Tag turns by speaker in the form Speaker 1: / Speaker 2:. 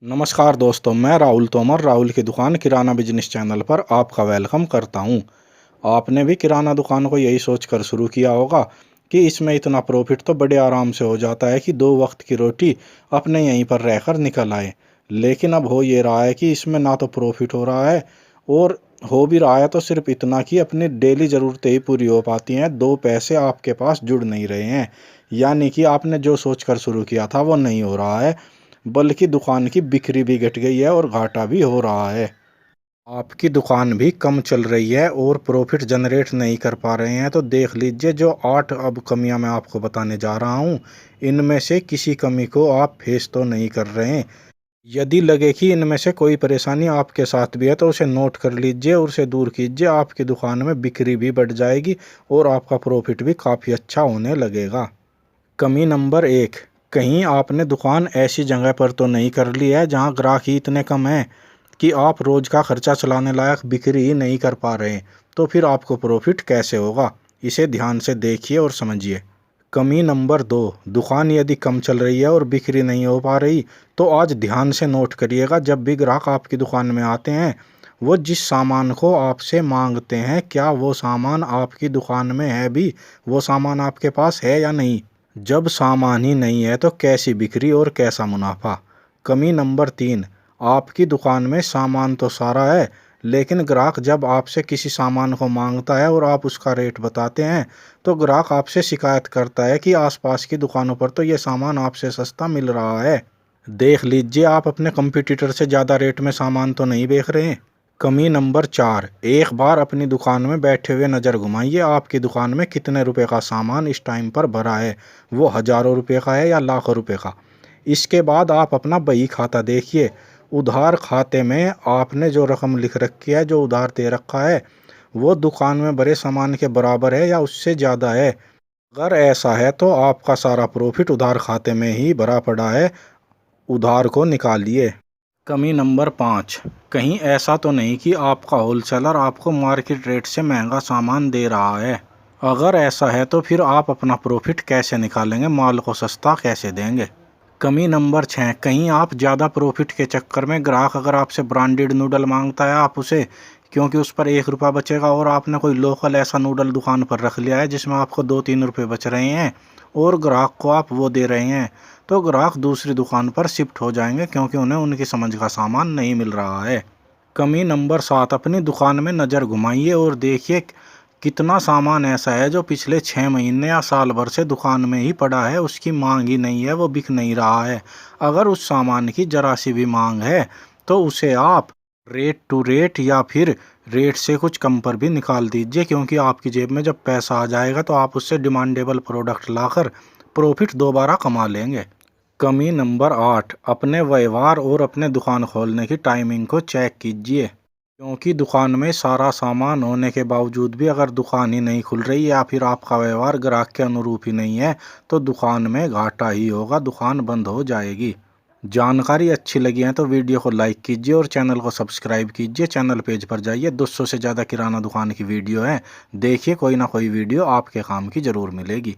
Speaker 1: नमस्कार दोस्तों, मैं राहुल तोमर राहुल की दुकान किराना बिजनेस चैनल पर आपका वेलकम करता हूं। आपने भी किराना दुकान को यही सोचकर शुरू किया होगा कि इसमें इतना प्रॉफिट तो बड़े आराम से हो जाता है कि दो वक्त की रोटी अपने यहीं पर रहकर निकल आए। लेकिन अब हो ये रहा है कि इसमें ना तो प्रॉफिट हो रहा है और हो भी रहा है तो सिर्फ इतना कि अपनी डेली ज़रूरतें ही पूरी हो पाती हैं, दो पैसे आपके पास जुड़ नहीं रहे हैं। यानी कि आपने जो सोचकर शुरू किया था वो नहीं हो रहा है, बल्कि दुकान की बिक्री भी घट गई है और घाटा भी हो रहा है। आपकी दुकान भी कम चल रही है और प्रॉफिट जनरेट नहीं कर पा रहे हैं, तो देख लीजिए जो 8 अब कमियां मैं आपको बताने जा रहा हूं, इनमें से किसी कमी को आप फेस तो नहीं कर रहे हैं। यदि लगे कि इनमें से कोई परेशानी आपके साथ भी है तो उसे नोट कर लीजिए और उसे दूर कीजिए। आपकी दुकान में बिक्री भी बढ़ जाएगी और आपका प्रॉफिट भी काफ़ी अच्छा होने लगेगा। कमी नंबर 1, कहीं आपने दुकान ऐसी जगह पर तो नहीं कर ली है जहां ग्राहक ही इतने कम हैं कि आप रोज़ का खर्चा चलाने लायक बिक्री ही नहीं कर पा रहे हैं। तो फिर आपको प्रॉफिट कैसे होगा? इसे ध्यान से देखिए और समझिए। कमी नंबर 2, दुकान यदि कम चल रही है और बिक्री नहीं हो पा रही, तो आज ध्यान से नोट करिएगा, जब भी ग्राहक आपकी दुकान में आते हैं, वो जिस सामान को आपसे मांगते हैं, क्या वो सामान आपकी दुकान में है भी? वो सामान आपके पास है या नहीं? जब सामान ही नहीं है तो कैसी बिक्री और कैसा मुनाफा? कमी नंबर 3, आपकी दुकान में सामान तो सारा है, लेकिन ग्राहक जब आपसे किसी सामान को मांगता है और आप उसका रेट बताते हैं, तो ग्राहक आपसे शिकायत करता है कि आसपास की दुकानों पर तो ये सामान आपसे सस्ता मिल रहा है। देख लीजिए, आप अपने कंपटीटर से ज़्यादा रेट में सामान तो नहीं बेच रहे हैं। कमी नंबर 4, एक बार अपनी दुकान में बैठे हुए नज़र घुमाइए, आपकी दुकान में कितने रुपए का सामान इस टाइम पर भरा है। वो हज़ारों रुपए का है या लाखों रुपए का। इसके बाद आप अपना बही खाता देखिए। उधार खाते में आपने जो रकम लिख रखी है, जो उधार दे रखा है, वो दुकान में भरे सामान के बराबर है या उससे ज़्यादा है? अगर ऐसा है तो आपका सारा प्रॉफिट उधार खाते में ही भरा पड़ा है, उधार को निकालिए। कमी नंबर 5, कहीं ऐसा तो नहीं कि आपका होलसेलर आपको मार्केट रेट से महंगा सामान दे रहा है? अगर ऐसा है तो फिर आप अपना प्रॉफिट कैसे निकालेंगे, माल को सस्ता कैसे देंगे? कमी नंबर 6, कहीं आप ज़्यादा प्रॉफिट के चक्कर में ग्राहक अगर आपसे ब्रांडेड नूडल मांगता है, आप उसे, क्योंकि उस पर 1 रुपया बचेगा और आपने कोई लोकल ऐसा नूडल दुकान पर रख लिया है जिसमें आपको 2-3 रुपये बच रहे हैं और ग्राहक को आप वो दे रहे हैं, तो ग्राहक दूसरी दुकान पर शिफ्ट हो जाएंगे, क्योंकि उन्हें उनकी समझ का सामान नहीं मिल रहा है। कमी नंबर 7, अपनी दुकान में नज़र घुमाइए और देखिए कितना सामान ऐसा है जो पिछले 6 महीने या साल भर से दुकान में ही पड़ा है, उसकी मांग ही नहीं है, वो बिक नहीं रहा है। अगर उस सामान की जरा सी भी मांग है तो उसे आप रेट टू रेट या फिर रेट से कुछ कम पर भी निकाल दीजिए, क्योंकि आपकी जेब में जब पैसा आ जाएगा तो आप उससे डिमांडेबल प्रोडक्ट लाकर प्रॉफिट दोबारा कमा लेंगे। कमी नंबर 8, अपने व्यवहार और अपने दुकान खोलने की टाइमिंग को चेक कीजिए, क्योंकि दुकान में सारा सामान होने के बावजूद भी अगर दुकान ही नहीं खुल रही या फिर आपका व्यवहार ग्राहक के अनुरूप ही नहीं है, तो दुकान में घाटा ही होगा, दुकान बंद हो जाएगी। जानकारी अच्छी लगी है तो वीडियो को लाइक कीजिए और चैनल को सब्सक्राइब कीजिए। चैनल पेज पर जाइए, 200 से ज़्यादा किराना दुकान की वीडियो है, देखिए कोई ना कोई वीडियो आपके काम की ज़रूर मिलेगी।